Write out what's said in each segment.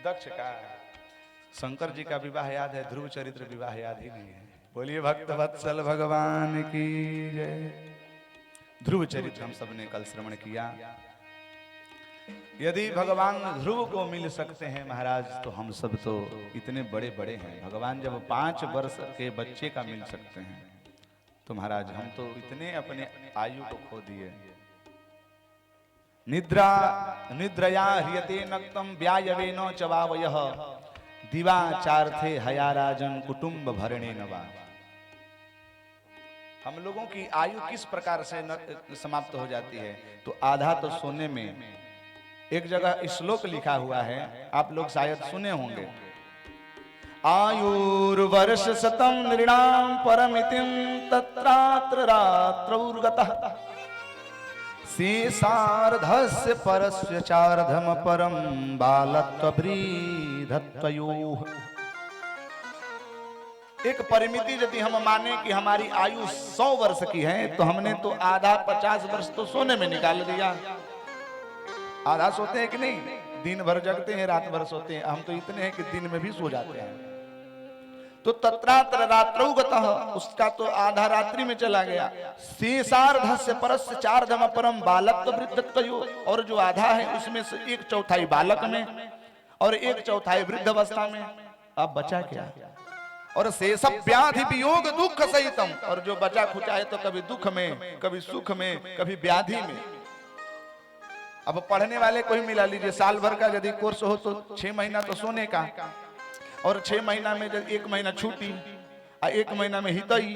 दक्ष का शंकर जी का विवाह याद है, ध्रुव चरित्र विवाह याद ही नहीं है। बोलिए भक्त वत्सल भगवान की जय। ध्रुव चरित्र हम सबने कल श्रवण किया। यदि भगवान ध्रुव को मिल सकते हैं महाराज, तो हम सब तो इतने बड़े बड़े हैं। भगवान जब 5 वर्ष के बच्चे का मिल सकते हैं, तो महाराज हम तो इतने अपने आयु को खो दिए। निद्रया ह्रियते नक्तम व्यायवेनो चवावयः दिवाचार्थे हयाराजन कुटुंब भरणे नवा। हम लोगों की आयु किस प्रकार से समाप्त हो जाती है, तो आधा तो सोने में। एक जगह श्लोक लिखा हुआ है, आप लोग शायद सुने होंगे। आयुर्वर्ष शतम नृणाम परमितिम तत्रात्र रात्रौर्गतः शेषार्धस्य परस्य चार्धम परम बालत्ववृद्धत्वयोः। एक परिमिति यदि हम माने कि हमारी आयु 100 वर्ष की है, तो हमने तो आधा 50 वर्ष तो सोने में निकाल दिया। आधा सोते हैं कि नहीं? दिन भर जगते हैं, रात भर सोते हैं। हम तो इतने हैं कि दिन में भी सो जाते हैं। तो तत्रात्र रात्रौगतः, उसका तो आधा रात्रि में चला गया। शेषार्धस्य परस्य चार्धम परम बालत्व वृद्धत्वयोः, और जो आधा है उसमें से 1/4 बालक में और 1/4 वृद्ध अवस्था में। अब बचा क्या? और शेष व्याधि वियोग दुख सहितम, और जो बचा खुचा है तो कभी दुख में, कभी सुख में, कभी व्याधि में। अब पढ़ने वाले को ही मिला लीजिए, साल भर का यदि कोर्स हो तो 6 महीना तो सोने का, और 6 महीना में जब 1 महीना छुट्टी, 1 महीना में हितई,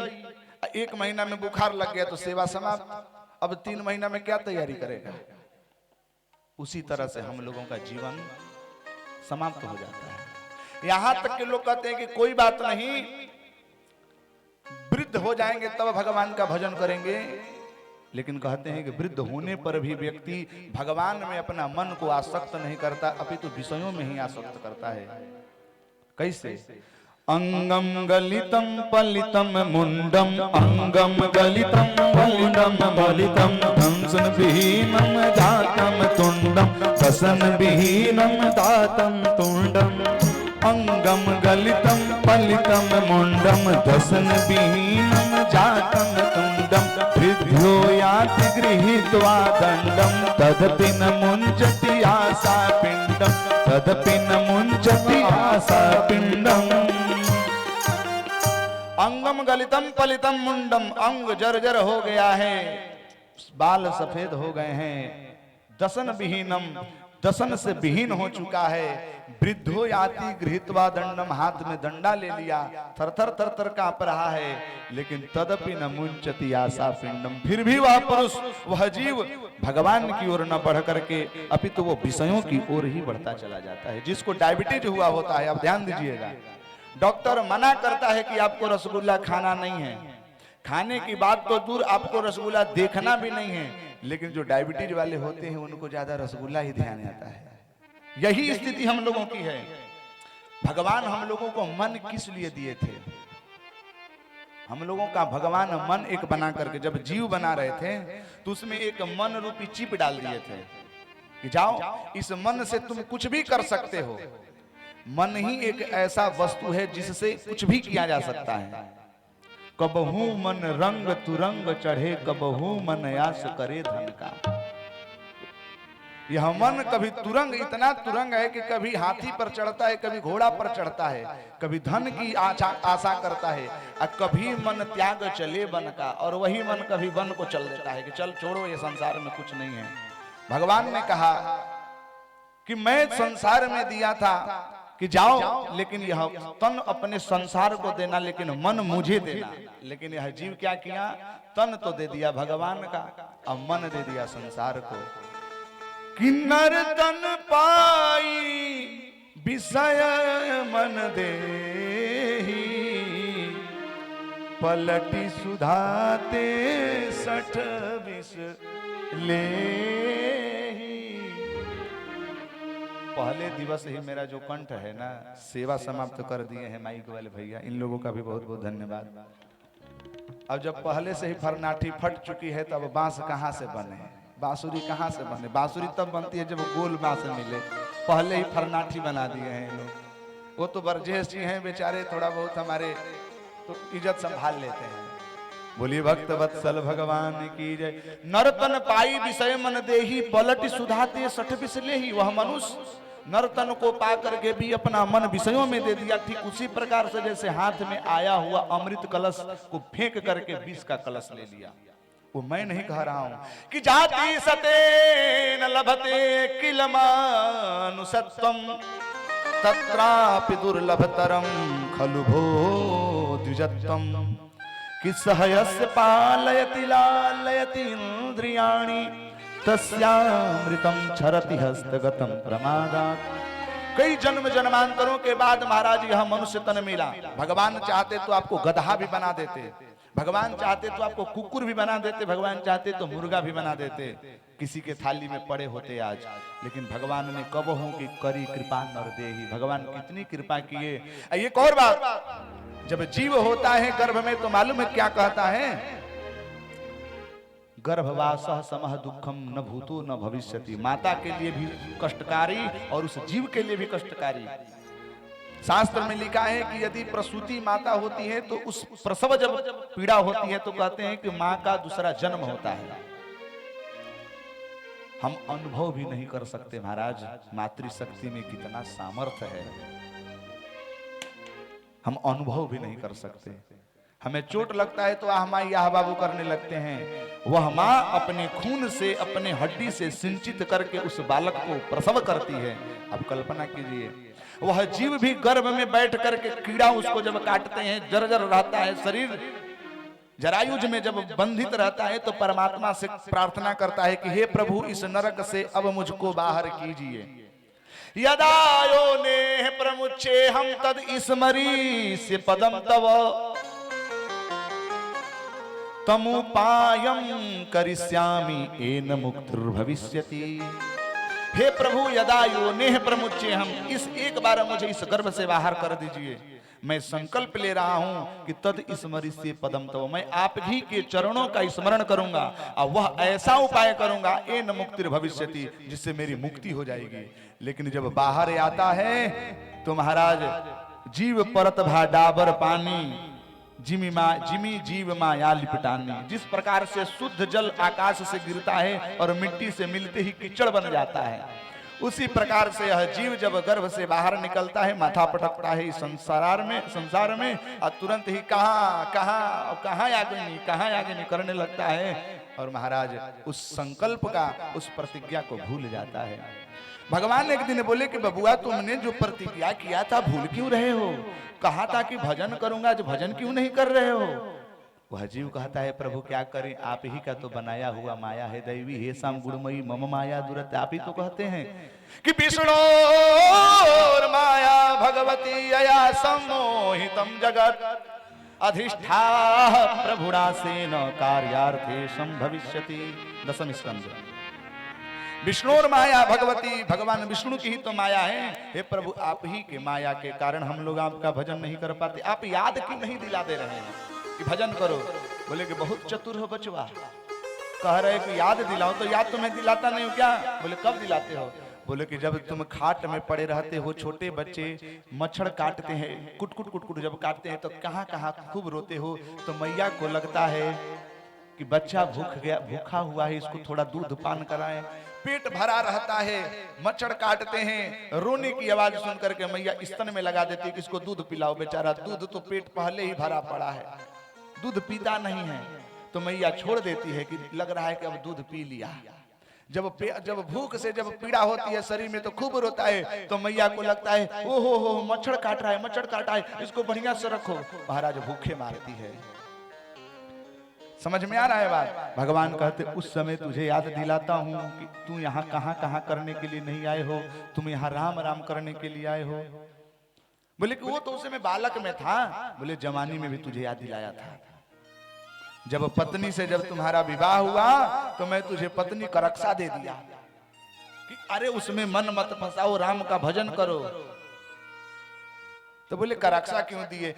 1 महीना में बुखार लग गया तो सेवा समाप्त। अब 3 महीना में क्या तैयारी करेगा? उसी तरह से हम लोगों का जीवन समाप्त हो जाता है। यहां तक के लोग कहते हैं कि कोई बात नहीं, वृद्ध हो जाएंगे तब भगवान का भजन करेंगे। लेकिन कहते हैं कि वृद्ध होने पर भी व्यक्ति भगवान में अपना मन को आसक्त नहीं करता, अपितु विषयों में ही आसक्त करता है। कैसे? अंगम गलितम पलितम मुंडम, अंगम गलितम मुंडम बलितम, दंसन विहीनम दातम तुंडम, दसन विहीनम दातम तुंडम। अंगम गलितम पलितम मुंडम, दसन विहीनम जातम तुंडम, वृद्धो याति गृहीत्वा दंडम, तदपि न मुंचति आशा पिंडम, तदपि न मुंचति आशा पिंडम। अंगम गलितम पलितम मुंडम, अंग जर्जर हो गया है, बाल सफेद हो गए हैं। दसन विहीनम, दसन से विहीन हो चुका है। वृद्धो याति गृहीत्वा दंडम, हाथ में दंडा ले लिया, थरथर थरथर कांप रहा है। लेकिन तदपि न मुंचति आशा पिंडम, फिर भी वह पुरुष, वह जीव भगवान की ओर न बढ़ करके अपितु वो विषयों की ओर ही बढ़ता चला जाता है। जिसको डायबिटीज हुआ होता है, आप ध्यान दीजिएगा, डॉक्टर मना करता है कि आपको रसगुल्ला खाना नहीं है, खाने की बात तो दूर, आपको रसगुल्ला देखना भी नहीं है। लेकिन जो डायबिटीज वाले होते हैं उनको ज्यादा रसगुल्ला ही ध्यान आता है। यही स्थिति हम लोगों की है। भगवान हम लोगों को मन किस लिए दिए थे? हम लोगों का भगवान मन एक बना करके जब जीव बना रहे थे तो उसमें एक मन रूपी चिप डाल दिए थे कि जाओ इस मन से तुम कुछ भी कर सकते हो। मन ही एक ऐसा वस्तु है जिससे कुछ भी किया जा सकता है। कबहू मन रंग तुरंग चढ़े, कबहू मन आस करे धन का। यह मन कभी तुरंग, इतना तुरंग है कि कभी हाथी पर चढ़ता है, कभी घोड़ा पर चढ़ता है, कभी धन की आशा करता है, और कभी मन त्याग चले वन का, और वही मन कभी वन को चल देता है कि चल छोड़ो, ये संसार में कुछ नहीं है। भगवान ने कहा कि मैं संसार में दिया था कि जाओ, लेकिन यह तन अपने संसार को देना, लेकिन मन मुझे देना। लेकिन यह जीव क्या किया? तन तो दे दिया भगवान का, अब मन दे दिया संसार को। किन्नर तन पाई विषय मन देहि, पलटी सुधाते 60 लेहि। पहले दिवस ही मेरा जो कंठ है ना, सेवा समाप्त कर दिए हैं माइक वाले भैया, इन लोगों का भी बहुत बहुत धन्यवाद। अब जब पहले से ही फरनाठी फट चुकी है, तब बांस कहाँ से बने, बांसुरी कहाँ से बने? बांसुरी तब बनती है जब गोल बांस मिले। पहले ही फरनाठी बना दिए हैं लोग। वो तो बरजेश जी हैं बेचारे, थोड़ा बहुत हमारे तो इज्जत संभाल लेते हैं। बोलिए भक्त वत्सल भगवान की जय। नर्तन पाई विषय मन देही, पलट सुधाते सठ बिसले ही। वह मनुष्य नर्तन को पा करके भी अपना मन विषयों में दे दिया। ठीक उसी प्रकार से जैसे हाथ में आया हुआ अमृत कलश को फेंक करके विष का कलश ले लिया। वो मैं नहीं कह रहा हूं कि जाति सतेन लभते किल मानुषत्वम तत्रापि दुर्लभतरम खलु भो द्विजत्वम कि सहयस्य पालयति लालयति इंद्रियाणि तस्यामृतम क्षरति हस्तगतम प्रमादात्। कई जन्म जन्मांतरों के बाद महाराज यह मनुष्य तन मिला। भगवान चाहते तो आपको गधा भी बना देते, भगवान चाहते तो आपको कुकुर भी बना देते, भगवान चाहते तो मुर्गा भी बना देते, किसी के थाली में पड़े होते आज। लेकिन भगवान ने कब हो कि करी कृपा नरदेही। भगवान कितनी कृपा किए। एक और बात, जब जीव होता है गर्भ में तो मालूम है क्या कहता है, गर्भवासः समः दुखम न भूतो न भविष्यति। माता के लिए भी कष्टकारी और उस जीव के लिए भी कष्टकारी। शास्त्र में लिखा है कि यदि प्रसूति माता होती है तो उस प्रसव जब पीड़ा होती है तो कहते हैं कि मां का दूसरा जन्म होता है। हम अनुभव भी नहीं कर सकते महाराज मातृशक्ति में कितना सामर्थ्य है, हम अनुभव भी नहीं कर सकते। हमें चोट लगता है तो आह माँ आह बाबू करने लगते हैं। वह माँ अपने खून से अपने हड्डी से सिंचित करके उस बालक को प्रसव करती है। अब कल्पना कीजिए, वह जीव भी गर्भ में बैठ करके कीड़ा उसको जब काटते हैं, जर्जर रहता है शरीर, जरायुज में जब बंधित रहता है तो परमात्मा से प्रार्थना करता है कि हे प्रभु इस नरक से अब मुझको बाहर कीजिए। यदा योने प्रमुचे हम तद स्मरी से पदम तव तमुपायम करिष्यामि एन मुक्तिर्भविष्यति। हे प्रभु यदा योनेह प्रमुच्य हम, इस एक बार मुझे इस गर्भ से बाहर कर दीजिए। मैं संकल्प ले रहा हूं कि तद स्मरिष्ये पदम तव, मैं आप ही के चरणों का स्मरण करूंगा और वह ऐसा उपाय करूंगा एन मुक्तिर्भविष्यति जिससे मेरी मुक्ति हो जाएगी। लेकिन जब बाहर आता है तो महाराज जीव परत भा डाबर पानी जिमी जीव माया लिपटानी। जिस प्रकार से शुद्ध जल आकाश से गिरता है और मिट्टी से मिलते ही कीचड़ बन जाता है, उसी प्रकार से यह जीव जब गर्भ से बाहर निकलता है माथा पटकता है इस संसार में और तुरंत ही कहाँ आगे नहीं करने लगता है। और महाराज उस संकल्प का, उस प्रतिज्ञा को भूल जाता है। भगवान एक दिन बोले कि बबुआ तुमने जो प्रतिज्ञा किया था भूल क्यों रहे हो? कहा था कि भजन करूंगा, आज भजन क्यों नहीं कर रहे हो? वह जीव कहता है प्रभु क्या करें, आप ही का तो बनाया हुआ माया है दैवी, हे शाम गुणमयी मम माया दुरत। आप ही तो कहते हैं कि विष्णु माया भगवती अया सम्मोहितम जगत अधिष्ठा प्रभुरा सेन कार्यार्थे संभविष्यति। दशम स्कंद। विष्णु और माया भगवती, भगवान विष्णु की ही तो माया है। हे प्रभु आप ही के माया के कारण हम लोग आपका भजन नहीं कर पाते। आप याद क्यों नहीं दिला दे रहे हैं कि भजन करो? बोले कि बहुत चतुर हो बचवा, कह रहे कि याद दिलाओ, तो याद तुम्हें दिलाता नहीं हो क्या? बोले कब दिलाते हो? बोले कि जब तुम खाट में पड़े रहते हो, छोटे बच्चे मच्छर काटते हैं, कुट कुट कुट कुट जब काटते हैं तो कहाँ कहाँ खूब रोते हो, तो मैया को लगता है कि बच्चा भूखा हुआ है, इसको थोड़ा दूध पान कराएं। पेट भरा रहता है, मच्छर काटते हैं, रोने की आवाज सुन करके मैया स्तन में लगा देती है कि इसको दूध पिलाओ। बेचारा दूध तो पेट पहले ही भरा पड़ा है, दूध पीता नहीं है, तो मैया छोड़ देती है कि लग रहा है कि अब दूध पी लिया। जब भूख से जब पीड़ा होती है शरीर में तो खूब रोता है, तो मैया को लगता है ओ हो मच्छर काट रहा है, मच्छर काटा है, इसको बढ़िया से रखो। महाराज भूखे मारती है। समझ में आ रहा है बात? भगवान कहते उस समय तुझे याद दिलाता हूं कि तू यहाँ कहाँ करने के लिए नहीं आए हो, तुम यहाँ राम राम करने के लिए आए हो। बोले कि वो तो उस समय बालक में था। बोले जवानी में भी तुझे याद दिलाया था। जब पत्नी से जब तुम्हारा विवाह हुआ तो मैं तुझे पत्नी का रक्षा दे दिया कि अरे उसमें मन मत फंसाओ, राम का भजन करो। तो बोले का रक्षा क्यों दिए?